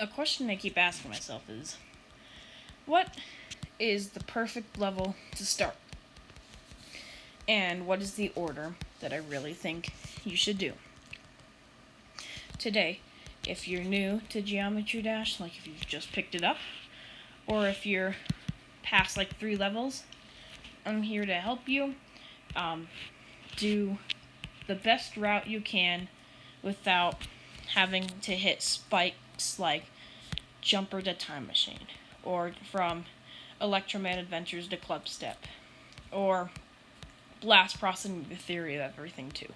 A question I keep asking myself is, what is the perfect level to start? And what is the order that I really think you should do? Today, if you're new to Geometry Dash, like if you've just picked it up, or if you're past like 3 levels, I'm here to help you do the best route you can without having to hit spikes like Jumper to Time Machine, or from Electroman Adventures to Club Step, or Blast Processing the Theory of Everything 2,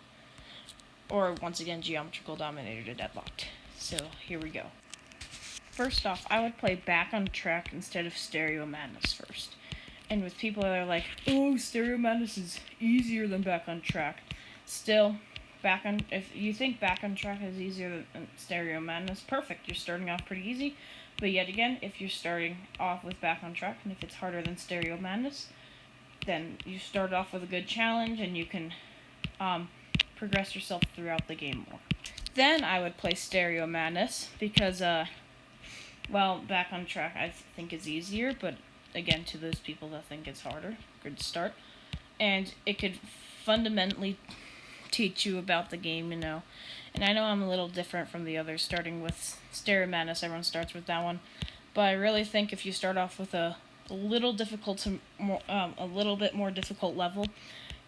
or once again Geometrical Dominator to Deadlocked. So here we go. First off, I would play Back on Track instead of Stereo Madness first. And with people that are like, oh, Stereo Madness is easier than Back on Track, still, if you think Back on Track is easier than Stereo Madness, perfect. You're starting off pretty easy. But yet again, if you're starting off with Back on Track, and if it's harder than Stereo Madness, then you start off with a good challenge, and you can progress yourself throughout the game more. Then I would play Stereo Madness, because, Back on Track I think is easier, but again, to those people that think it's harder, good start. And it could fundamentally teach you about the game, And I know I'm a little different from the others, starting with Stereo Madness. Everyone starts with that one. But I really think if you start off with a little bit more difficult level,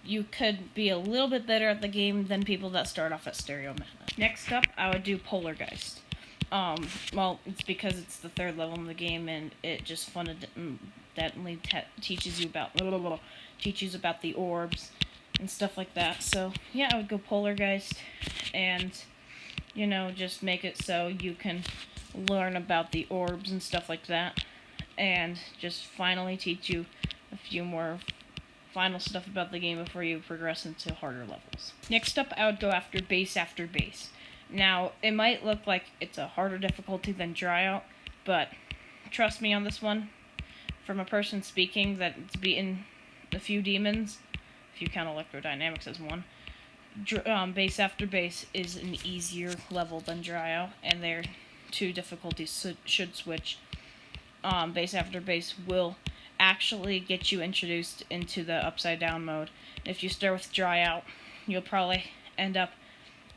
you could be a little bit better at the game than people that start off at Stereo Madness. Next up, I would do Polargeist. It's because it's the 3rd level in the game, and it just fundamentally teaches you about the orbs and stuff like that. So yeah, I would go Polargeist, and just make it so you can learn about the orbs and stuff like that, and just finally teach you a few more final stuff about the game before you progress into harder levels. Next up, I would go after Base After Base. Now, it might look like it's a harder difficulty than Dryout, but trust me on this one, from a person speaking that's beaten a few demons, if you count Electrodynamics as one, Base After Base is an easier level than Dryout, and their 2 difficulties should switch. Base After Base will actually get you introduced into the Upside Down mode. If you start with Dryout, you'll probably end up,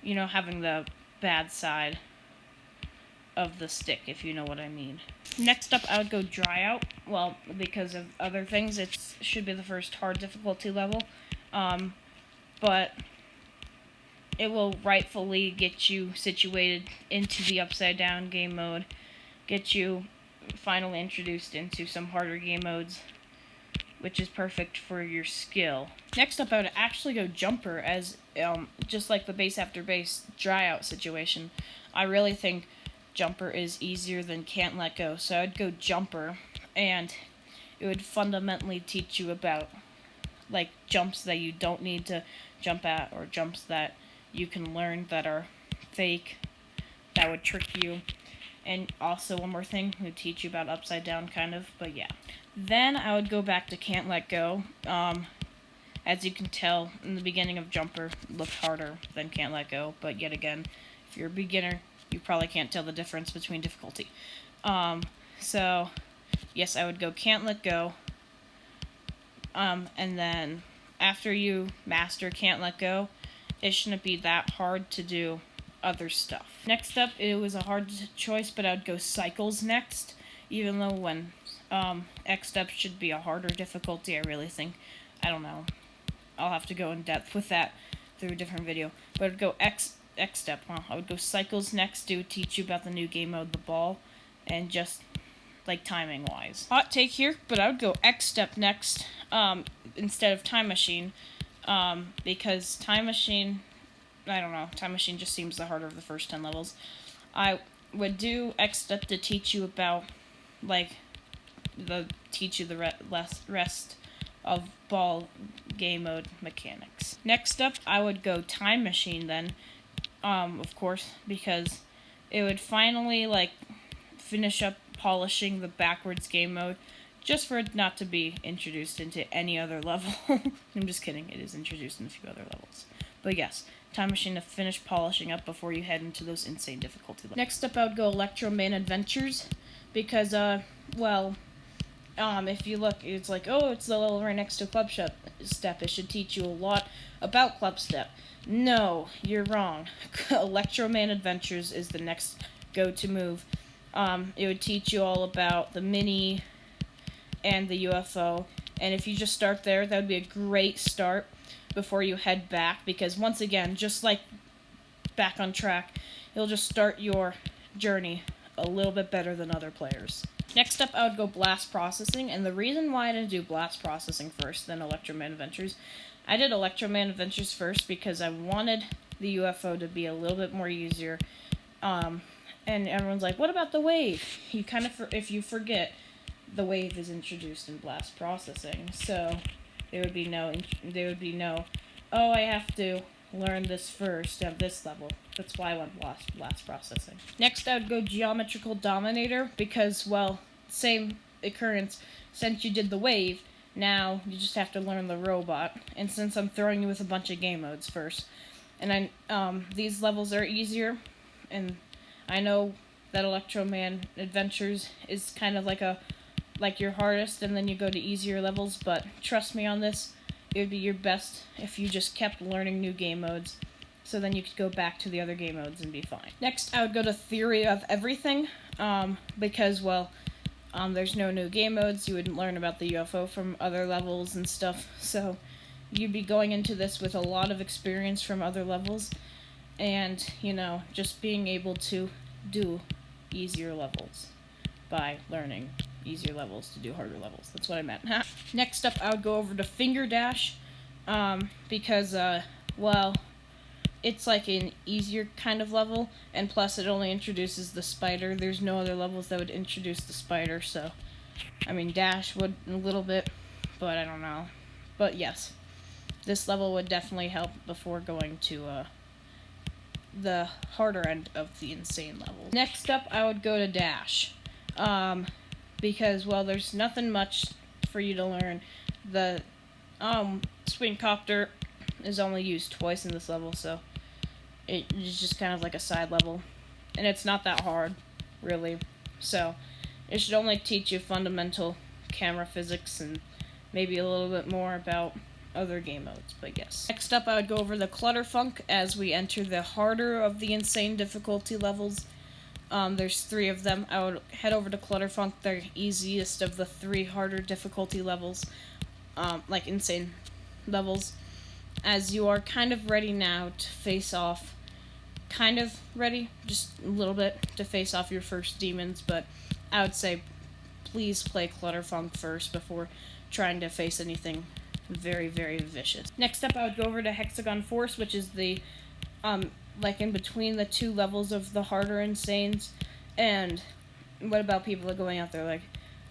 having the bad side of the stick, if you know what I mean. Next up, I would go Dryout. Well, because of other things, it should be the first hard difficulty level. But it will rightfully get you situated into the Upside Down game mode, get you finally introduced into some harder game modes, which is perfect for your skill. Next up, I would actually go Jumper, as just like the Base After Base Dryout situation. I really think Jumper is easier than Can't Let Go, so I'd go Jumper, and it would fundamentally teach you about like jumps that you don't need to jump at, or jumps that you can learn that are fake, that would trick you. And also, one more thing, it would teach you about Upside Down, kind of, but yeah. Then I would go back to Can't Let Go. As you can tell, in the beginning of Jumper, it looked harder than Can't Let Go, but yet again, if you're a beginner, you probably can't tell the difference between difficulty. So, yes, I would go Can't Let Go, and then after you master Can't Let Go, it shouldn't be that hard to do other stuff. Next up, it was a hard choice, but I would go Cycles next, even though when X-Step should be a harder difficulty. I really think, I don't know, I'll have to go in depth with that through a different video, but I'd go X-Step. I would go Cycles next. It would teach you about the new game mode, the ball, and just like timing wise. Hot take here, but I would go X-Step next instead of Time Machine, because Time Machine, I don't know, Time Machine just seems the harder of the first 10 levels. I would do X-Step to teach you about, the rest of ball game mode mechanics. Next up, I would go Time Machine then, of course, because it would finally, finish up polishing the backwards game mode, just for it not to be introduced into any other level. I'm just kidding, it is introduced in a few other levels. But yes, Time Machine to finish polishing up before you head into those insane difficulty levels. Next up, I would go Electro Man Adventures, because, if you look, it's like, oh, it's the level right next to Club Step. It should teach you a lot about Club Step. No, you're wrong. Electro Man Adventures is the next go-to move. It would teach you all about the Mini and the UFO, and if you just start there, that would be a great start before you head back, because once again, just like Back on Track, you'll just start your journey a little bit better than other players. Next up, I would go Blast Processing, and the reason why I didn't do Blast Processing first than Electro Man Adventures, I did Electro Man Adventures first because I wanted the UFO to be a little bit more easier, and everyone's like, what about the wave? You kind of, if you forget, the wave is introduced in Blast Processing, so there would be no, oh, I have to learn this first at this level. That's why I went Blast Processing. Next, I would go Geometrical Dominator, because, well, same occurrence. Since you did the wave, now you just have to learn the robot. And since I'm throwing you with a bunch of game modes first, and these levels are easier, and I know that Electro Man Adventures is kind of like your hardest, and then you go to easier levels, but trust me on this, it would be your best if you just kept learning new game modes, so then you could go back to the other game modes and be fine. Next, I would go to Theory of Everything, because, well, there's no new game modes, you would learn about the UFO from other levels and stuff, so you'd be going into this with a lot of experience from other levels, and, just being able to do easier levels by learning easier levels to do harder levels. That's what I meant. Next up, I would go over to Finger Dash, because, it's like an easier kind of level, and plus it only introduces the spider. There's no other levels that would introduce the spider, so, Dash would a little bit, but I don't know. But yes, this level would definitely help before going to, the harder end of the insane level. Next up, I would go to Dash, because, well, there's nothing much for you to learn. The, Swing Copter is only used twice in this level, so it is just kind of like a side level, and it's not that hard, really, so it should only teach you fundamental camera physics and maybe a little bit more about other game modes, but yes. Next up, I would go over the Clutterfunk as we enter the harder of the insane difficulty levels. There's 3 of them. I would head over to Clutterfunk, the easiest of the 3 harder difficulty levels, like insane levels, as you are kind of ready now to face off, just a little bit, to face off your first demons, but I would say please play Clutterfunk first before trying to face anything very, very vicious. Next up, I would go over to Hexagon Force, which is the, in between the 2 levels of the harder insanes, and what about people going out there like,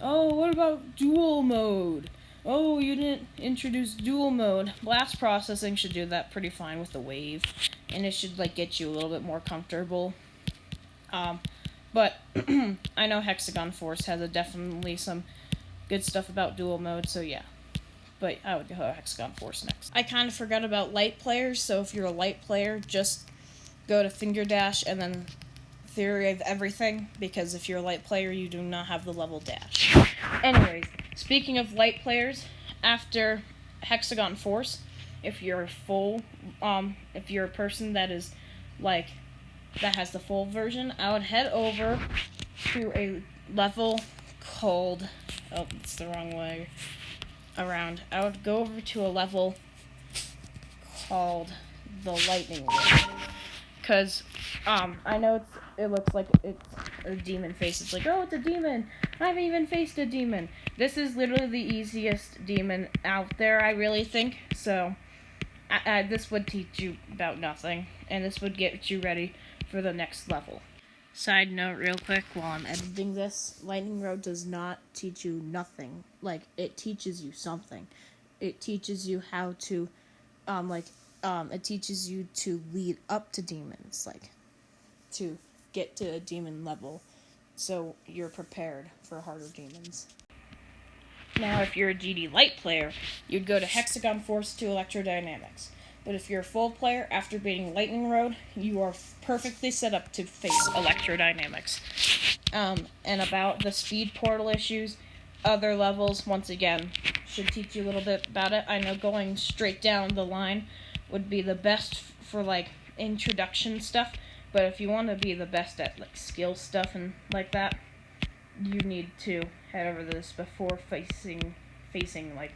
oh, what about dual mode? Oh, you didn't introduce dual mode. Blast Processing should do that pretty fine with the wave, and it should, get you a little bit more comfortable. But I know Hexagon Force has definitely some good stuff about dual mode, so yeah. But I would go Hexagon Force next. I kind of forgot about light players, so if you're a light player, just go to Finger Dash and then Theory of Everything, because if you're a light player, you do not have the level dash. Anyways, speaking of light players, after Hexagon Force, if you're if you're a person that is, that has the full version, I would head over to a level called, oh, it's the wrong way around. I would go over to a level called the Lightning Road, because I know it looks like it's a demon face. It's like, oh, it's a demon. I haven't even faced a demon. This is literally the easiest demon out there, I really think. So this would teach you about nothing, and this would get you ready for the next level. Side note real quick while I'm editing this, Lightning Road does not teach you nothing. It teaches you something. It teaches you how to, it teaches you to lead up to demons, to get to a demon level, so you're prepared for harder demons. Now, if you're a GD Light player, you'd go to Hexagon Force to Electrodynamics. But if you're a full player, after beating Lightning Road, you are perfectly set up to face Electrodynamics. And about the speed portal issues, other levels, once again, should teach you a little bit about it. I know going straight down the line would be the best for, like, introduction stuff, but if you want to be the best at, like, skill stuff and like that, you need to head over this before facing like,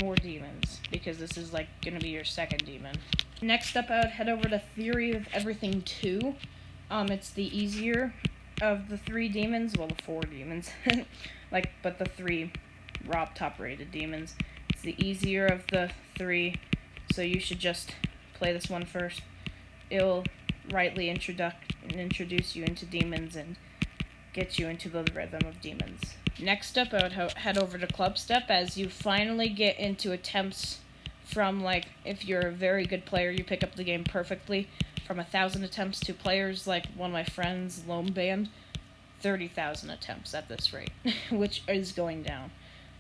more demons, because this is, like, gonna be your second demon. Next up, I would head over to Theory of Everything 2. It's the easier of the 3 demons, well, the 4 demons, but the 3 top-rated demons. It's the easier of the 3, so you should just play this one first. It'll rightly introduce you into demons and get you into the rhythm of demons. Next up, I would head over to Club Step, as you finally get into attempts from, like, if you're a very good player, you pick up the game perfectly, from 1,000 attempts to players like one of my friends, Lone Band, 30,000 attempts at this rate, which is going down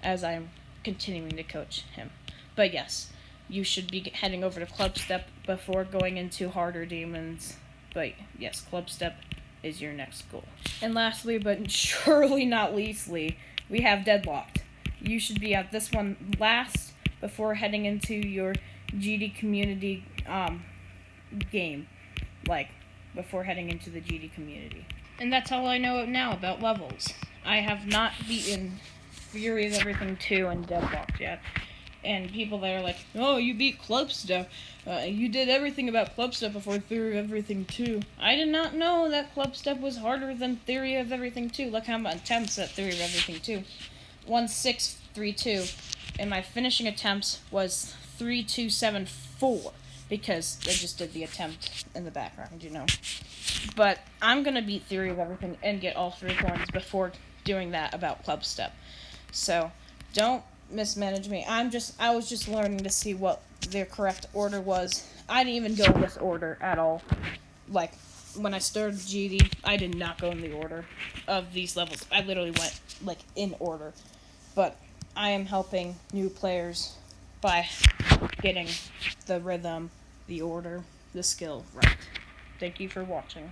as I'm continuing to coach him. But yes, you should be heading over to Club Step before going into harder demons. But yes, Club Step is your next goal. And lastly, but surely not leastly, we have Deadlocked. You should be at this one last before heading into your GD community game. Like, before heading into the GD community. And that's all I know now about levels. I have not beaten Fury of Everything 2 and Deadlocked yet. And people that are like, oh, you beat Club Step. You did everything about Club Step before Theory of Everything 2. I did not know that Club Step was harder than Theory of Everything 2. Look how many attempts at Theory of Everything 2. 1632. And my finishing attempts was 3274. Because I just did the attempt in the background, you know. But I'm going to beat Theory of Everything and get all 3 coins before doing that about Club Step. So, don't mismanage me. I was just learning to see what the correct order was. I didn't even go in this order at all. Like, when I started GD, I did not go in the order of these levels. I literally went, like, in order. But I am helping new players by getting the rhythm, the order, the skill right. Thank you for watching.